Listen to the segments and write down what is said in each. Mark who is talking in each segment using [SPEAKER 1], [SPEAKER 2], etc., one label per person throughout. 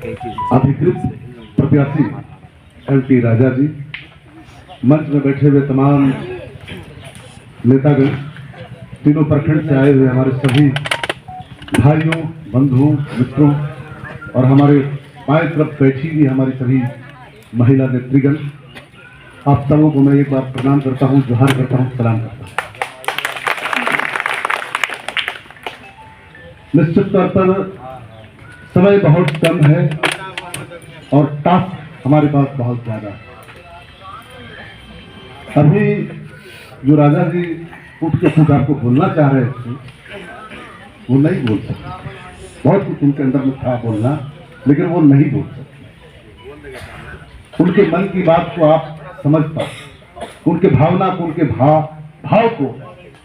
[SPEAKER 1] अधिकृत प्रत्याशी एल.टी. राजा जी, मंच में बैठे हुए तमाम नेतागण, तीनों प्रखंड से आए हुए हमारे सभी भाइयों, बंधुओं, मित्रों और हमारे बाएं तरफ बैठी हुई हमारी सभी महिला नेत्रीगण, आप सबों को मैं एक बार प्रणाम करता हूं, जोहार करता हूं, सलाम करता हूं। निश्चित तौर पर समय बहुत कम है और टास्क हमारे पास बहुत ज्यादा है। अभी जो राजा जी उठ के खुद आपको बोलना चाह रहे थे वो नहीं बोल सकते, बहुत कुछ उनके अंदर में था बोलना, लेकिन वो नहीं बोल सकते। उनके मन की बात को आप समझ पा, उनके भावना को, उनके भाव को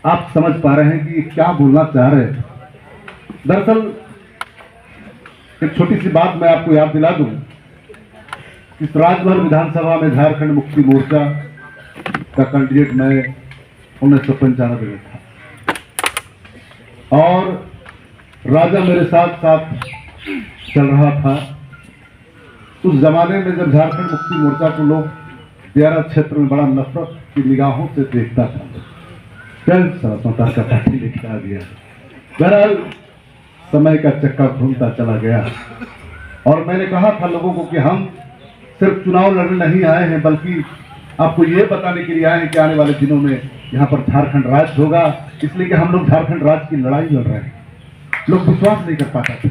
[SPEAKER 1] आप समझ पा रहे हैं कि ये क्या बोलना चाह रहे हैं। दरअसल एक छोटी सी बात मैं आपको याद दिला दूं, इस राजभर विधानसभा में झारखंड मुक्ति मोर्चा का कैंडिडेट मैं 1995 में था और राजा मेरे साथ साथ चल रहा था। उस जमाने में जब झारखंड मुक्ति मोर्चा को लोग दियारा क्षेत्र में बड़ा नफरत की निगाहों से देखता था, स्वतंत्रता का पार्टी लिखा दिया। बहरहाल समय का चक्का घूमता चला गया और मैंने कहा था लोगों को कि हम सिर्फ चुनाव लड़ने नहीं आए हैं, बल्कि आपको ये बताने के लिए आए हैं कि आने वाले दिनों में यहाँ पर झारखंड राज्य होगा, इसलिए कि हम लोग झारखंड राज्य की लड़ाई लड़ रहे हैं। लोग विश्वास नहीं कर पाता था,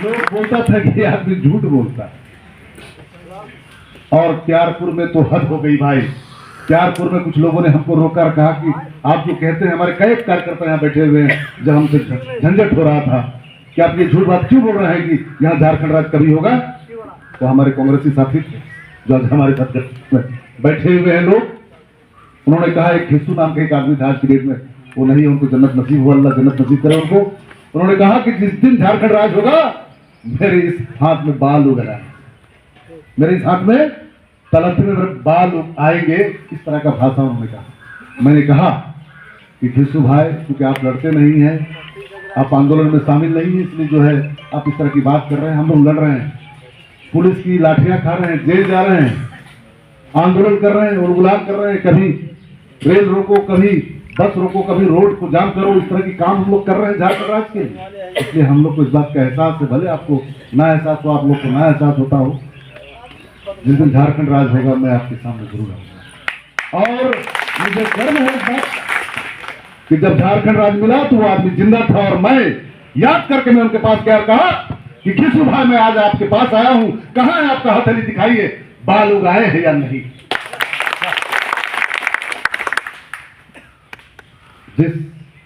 [SPEAKER 1] लोग बोलता था कि आदमी झूठ बोलता है। और त्यारपुर में तो हद हो गई भाई। त्यारपुर में कुछ लोगों ने हमको रोका और कहा कि आप जो कहते हैं, हमारे कई कार्यकर्ता यहाँ बैठे हुए हैं, जब हमसे झंझट हो रहा था कि आप ये झूठ बात क्यों बोल रहे हैं कि यहाँ झारखंड राज्य कभी होगा। तो हमारे कांग्रेसी साथी थे जो आज हमारे साथ बैठे हुए हैं लोग, उन्होंने कहा, एक खिस्सू नाम का एक आदमी था आज की डेट में, वो नहीं, उनको जन्नत नसीब हुआ, अल्लाह जन्नत नसीब करे उनको। उन्होंने कहा कि जिस दिन झारखंड राज्य होगा मेरे इस हाथ में बाल उगना है, मेरे इस हाथ में तलंती में मेरे बाल आएंगे, इस तरह का भाषा उन्होंने कहा। मैंने कहा कि खिस्सू भाई, क्योंकि आप लड़ते नहीं हैं, आप आंदोलन में शामिल नहीं है, इसलिए जो है आप इस तरह की बात कर रहे हैं। हम लोग लड़ रहे हैं, पुलिस की लाठियां खा रहे हैं, जेल जा रहे हैं, आंदोलन कर रहे हैं, उलगुलान कर रहे हैं, कभी रेल रोको, कभी बस रोको, कभी रोड को जाम करो, इस तरह की काम हम लोग कर रहे हैं झारखंड राज्य के लिए। इसलिए हम लोग को इस बात का एहसास है, भले आपको ना एहसास हो, आप लोग को ना एहसास होता हो, जिस दिन झारखंड राज होगा मैं आपके सामने जरूर आऊंगा। और मुझे गर्व है इस बात कि जब झारखंड राज मिला तो वो आदमी जिंदा था और मैं याद करके मैं उनके पास गया, कहा कि खिस्सू भाई मैं आज आपके पास आया हूं, कहां है आपका हथेली, दिखाइए बाल उगाए हैं या नहीं। जिस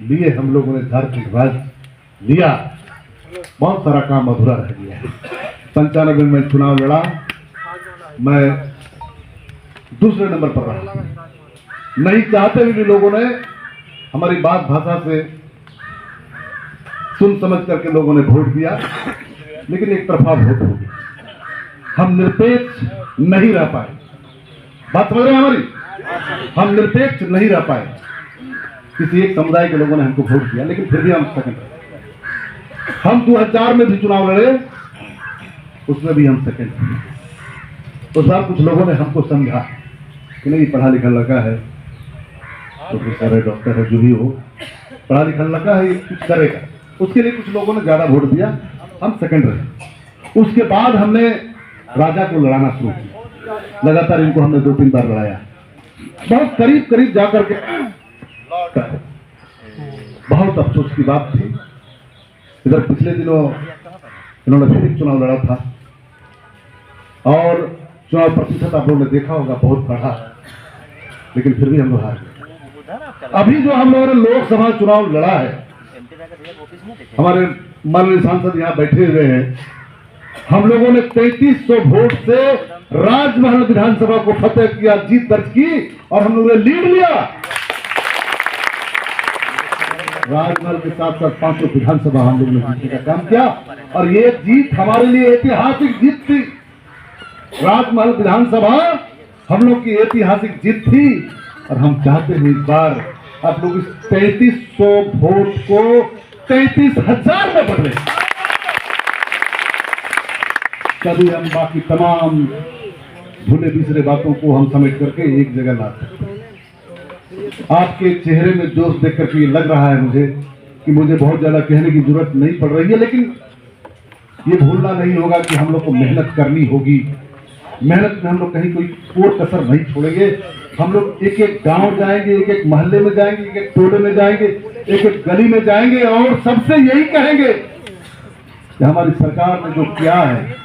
[SPEAKER 1] लिए हम लोगों ने झारखंड राज लिया, बहुत सारा काम अधूरा रह गया है। 95 में चुनाव लड़ा, मैं दूसरे नंबर पर रहा, नहीं चाहते हुए भी लोगों ने हमारी बात भाषा से सुन समझ करके लोगों ने वोट दिया, लेकिन एक तरफा वोट हो गया। हम निरपेक्ष नहीं रह पाए, बात समझ रहे हैं हमारी, हम निरपेक्ष नहीं रह पाए। किसी एक समुदाय के लोगों ने हमको वोट दिया, लेकिन फिर भी हम सेकंड रहे। हम 2000 में भी चुनाव लड़े, उसमें भी हम सेकंड रहे। उस बार कुछ लोगों ने हमको समझा कि नहीं, पढ़ा लिखा लड़का है, प्रोफेसर है, डॉक्टर है, जो भी हो, पढ़ा लिखा लड़का है, ये कुछ करेगा। उसके लिए कुछ लोगों ने ज्यादा वोट दिया, हम सेकंड रहे। उसके बाद हमने राजा को लड़ाना शुरू किया, लगातार इनको हमने 2-3 बार लड़ाया, बहुत करीब करीब जाकर के। बहुत अफसोस की बात थी, इधर पिछले दिनों इन्होंने फिर एक चुनाव लड़ा था और चुनाव प्रतिशत आप लोगों ने देखा होगा बहुत बढ़ा, लेकिन फिर भी हम लोग हार गए। अभी जो हम लोगों ने लोकसभा चुनाव लड़ा है, हमारे माननीय सांसद यहाँ बैठे हुए हैं, हम लोगों ने 3300 वोट से राजमहल विधानसभा को फतेह किया, जीत दर्ज की और हम लोगों ने लीड लिया। राजमहल के साथ साथ 500 विधानसभा हम लोगों ने जीतने का काम किया और ये जीत हमारे लिए ऐतिहासिक जीत थी। राजमहल विधानसभा हम लोग की ऐतिहासिक जीत थी और हम चाहते हैं इस बार आप लोग इस 3300 वोट को 33,000 में बदले। तभी हम बाकी तमाम भूले बिसरे बातों को हम समेट करके एक जगह ला सकते हैं। आपके चेहरे में जोश देख करके ये लग रहा है मुझे कि मुझे बहुत ज्यादा कहने की जरूरत नहीं पड़ रही है, लेकिन ये भूलना नहीं होगा कि हम लोग को मेहनत करनी होगी। मेहनत में हम लोग कहीं कोई कसर नहीं छोड़ेंगे। हम लोग एक एक गांव जाएंगे, एक एक मोहल्ले में जाएंगे, एक एक टोले में जाएंगे, एक एक गली में जाएंगे और सबसे यही कहेंगे कि हमारी सरकार ने जो किया है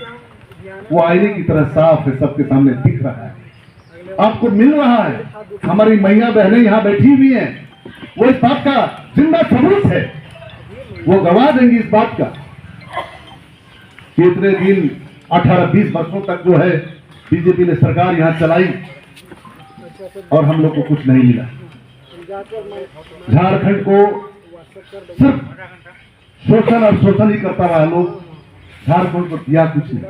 [SPEAKER 1] वो आईने की तरह साफ है, सबके सामने दिख रहा है, आपको मिल रहा है। हमारी मैया बहनें यहाँ बैठी हुई हैं, वो इस बात का जिंदा सबूत है, वो गवाह देंगी इस बात का कि इतने दिन 18-20 वर्षों तक जो है बीजेपी ने सरकार यहाँ चलाई और हम लोग को कुछ नहीं मिला। झारखंड को सिर्फ शोषण और शोषण ही करता रहा लोग, झारखंड को दिया कुछ नहीं।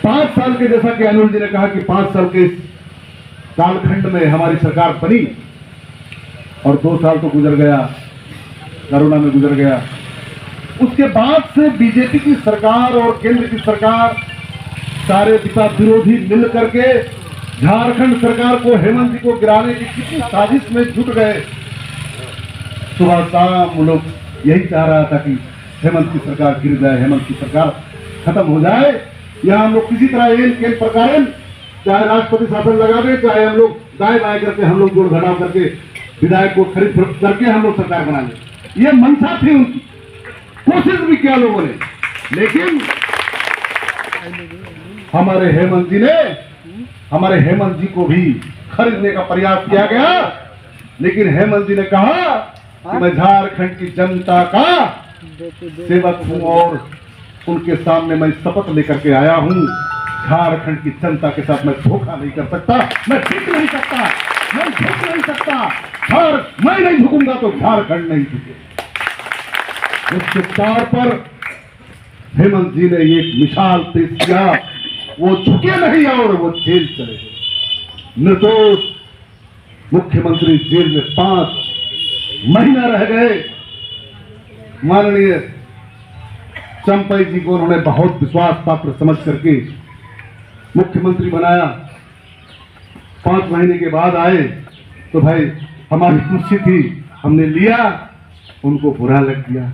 [SPEAKER 1] 5 साल के, जैसा कि अनिल जी ने कहा कि 5 साल के कालखंड में हमारी सरकार बनी और 2 साल तो गुजर गया, कोरोना में गुजर गया। उसके बाद से बीजेपी की सरकार और केंद्र की सरकार सारे पिता विरोधी मिल करके झारखंड सरकार को, हेमंत जी को गिराने की कितनी साजिश में जुट गए। सुबह शाम लोग यही चाह रहा था कि हेमंत की सरकार गिर जाए, हेमंत की सरकार खत्म हो जाए। या हम लोग किसी तरह एल केल प्रकार, चाहे राष्ट्रपति शासन लगा दे, चाहे हम लोग दाएं बाएं करके हम लोग जोड़ घटाव करके विधायक को खरीद करके हम लोग सरकार बना ले। ये मंशा थी उनकी, कोशिश भी किया लोगों ने, लेकिन हमारे हेमंत जी को भी खरीदने का प्रयास किया गया। लेकिन हेमंत जी ने कहा कि मैं झारखंड की जनता का सेवक हूं और उनके सामने मैं शपथ लेकर के आया हूं, झारखंड की जनता के साथ मैं धोखा नहीं कर सकता, मैं झुक नहीं सकता, मैं झुक नहीं सकता। और मैं नहीं झुकूंगा तो झारखंड नहीं झुकेगा। उसके तौर पर हेमंत जी ने एक मिसाल पेश किया, वो झुके नहीं और वो जेल चले गए। निर्दोष मुख्यमंत्री जेल में 5 महीना रह गए। माननीय चंपई जी को उन्होंने बहुत विश्वास पात्र समझ करके मुख्यमंत्री बनाया। 5 महीने के बाद आए तो भाई हमारी कुर्सी थी, हमने लिया, उनको बुरा लग गया।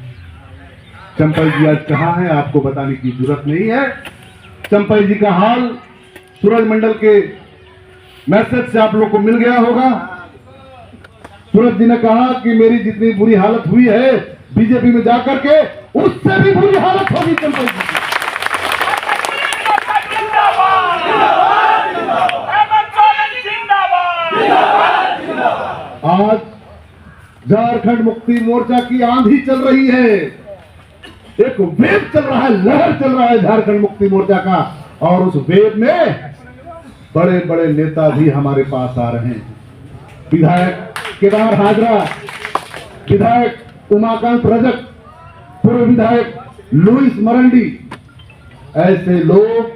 [SPEAKER 1] चंपई जी आज कहाँ है आपको बताने की जरूरत नहीं है। चंपई जी का हाल सूरज मंडल के मैसेज से आप लोग को मिल गया होगा। सूरज जी ने कहा कि मेरी जितनी बुरी हालत हुई है बीजेपी में जाकर के, उससे भी बुरी हालत होगी चंपई जी की। आज झारखंड मुक्ति मोर्चा की आंधी चल रही है, एक वेव चल रहा है, लहर चल रहा है झारखंड मुक्ति मोर्चा का, और उस वेव में बड़े बड़े नेता भी हमारे पास आ रहे हैं। विधायक केदार हाजरा, विधायक उमाकांत रजक, पूर्व विधायक लुइस मरंडी, ऐसे लोग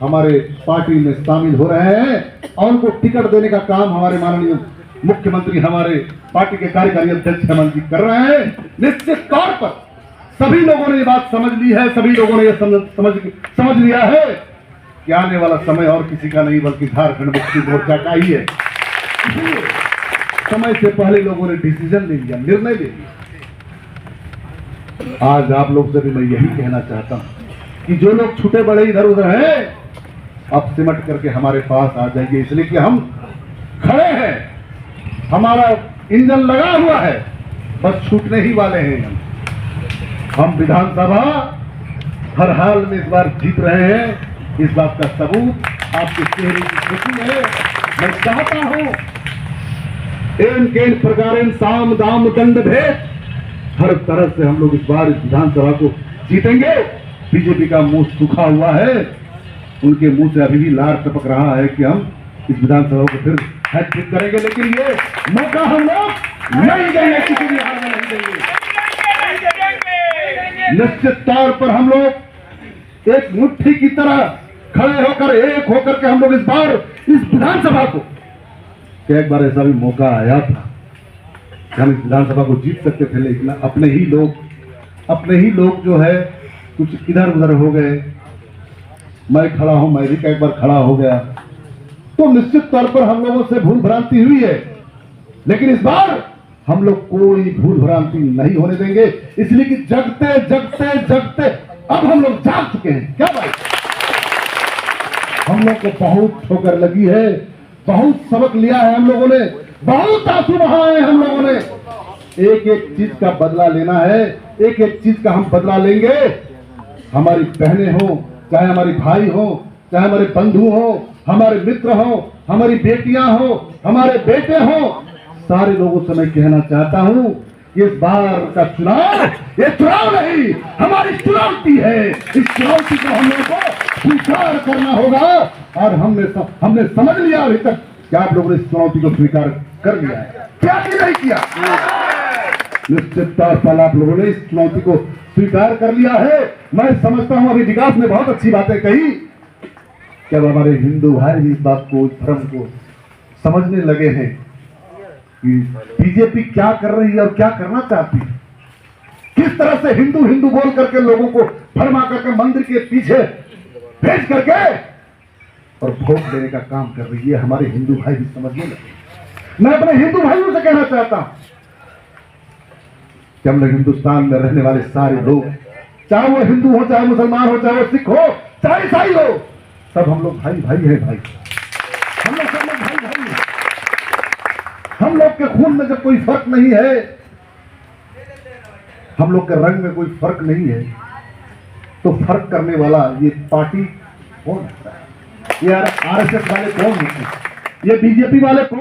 [SPEAKER 1] हमारे पार्टी में शामिल हो रहे हैं और उनको टिकट देने का काम हमारे माननीय मुख्यमंत्री, हमारे पार्टी के कार्यकारी अध्यक्ष हेमंत जी कर रहे हैं। निश्चित तौर पर सभी लोगों ने ये बात समझ ली है, सभी लोगों ने ये समझ लिया है कि आने वाला समय और किसी का नहीं बल्कि झारखंड मुक्ति मोर्चा का ही है। समय से पहले लोगों ने डिसीजन ले लिया, निर्णय ले लिया। आज आप लोग से भी मैं यही कहना चाहता हूं कि जो लोग छूटे बड़े इधर उधर हैं, अब सिमट करके हमारे पास आ जाइए, इसलिए कि हम खड़े हैं, हमारा इंजन लगा हुआ है, बस छूटने ही वाले हैं। हम विधानसभा हर हाल में इस बार जीत रहे हैं, इस बात का सबूत आपके चेहरे की खुशी है। मैं चाहता हूं एन केन प्रकार साम दाम दंड भेद, हर तरह से हम लोग इस बार इस विधानसभा को जीतेंगे। बीजेपी का मुंह सूखा हुआ है, उनके मुंह से अभी भी लार टपक रहा है कि हम इस विधानसभा को फिर हैट्रिक करेंगे, लेकिन ये मौका हम लोग नहीं देंगे, किसी भी हाल में नहीं देंगे। निश्चित तौर पर हम लोग एक मुट्ठी की तरह खड़े होकर, एक होकर के हम लोग इस बार इस विधानसभा को, एक बार ऐसा भी मौका आया था कि हम इस विधानसभा को जीत सकते थे, लेकिन अपने ही लोग जो है कुछ इधर उधर हो गए, मैं खड़ा हूं, मैं भी कई बार खड़ा हो गया, तो निश्चित तौर पर हम लोगों से भूल भ्रांति हुई है, लेकिन इस बार हम लोग कोई भूल भ्रांति नहीं होने देंगे, इसलिए कि जगते जगते जगते अब हम लोग जाग चुके हैं। क्या बात, हम लोग को बहुत ठोकर लगी है, बहुत सबक लिया है हम लोगों ने, बहुत आंसू बहाए हैं हम लोगों ने। एक एक चीज का बदला लेना है, एक एक चीज का हम बदला लेंगे। हमारी बहनें हो, चाहे हमारे भाई हो, चाहे हमारे बंधु हो, हमारे मित्र हो, हमारी बेटियां हो, हमारे बेटे हो, सारे लोगों से मैं कहना चाहता हूं कि इस बार का चुनाव ये चुनाव नहीं, हमारी चुनौती है। इस चुनौती को हम लोगों को स्वीकार करना होगा, और हमने समझ लिया अभी तक कि आप लोगों ने इस चुनौती को स्वीकार कर लिया है, क्या कि नहीं किया। निश्चित तौर पर आप लोगों ने इस चुनौती को स्वीकार कर लिया है। मैं समझता हूं अभी विकास ने बहुत अच्छी बातें कही, कि अब हमारे हिंदू भाई इस बात को, इस धर्म को समझने लगे हैं कि बीजेपी क्या कर रही है और क्या करना चाहती है, किस तरह से हिंदू हिंदू बोल करके लोगों को फरमा करके मंदिर के पीछे भेज करके और वोट देने का काम कर रही है। हमारे हिंदू भाई भी समझने लगे। मैं अपने हिंदू भाइयों से कहना चाहता हूं कि हम लोग हिंदुस्तान में रहने वाले सारे लोग, चाहे वो हिंदू हो, चाहे मुसलमान हो, चाहे वो सिख हो, चाहे ईसाई हो, सब हम लोग भाई भाई हैं। भाई हम लोग सब लोग भाई भाई हैं। हम लोग के खून में जब कोई फर्क नहीं है, हम लोग के रंग में कोई फर्क नहीं है, तो फर्क करने वाला ये पार्टी कौन होता है, ये आरएसएस वाले कौन होते हैं, ये बीजेपी वाले कौन।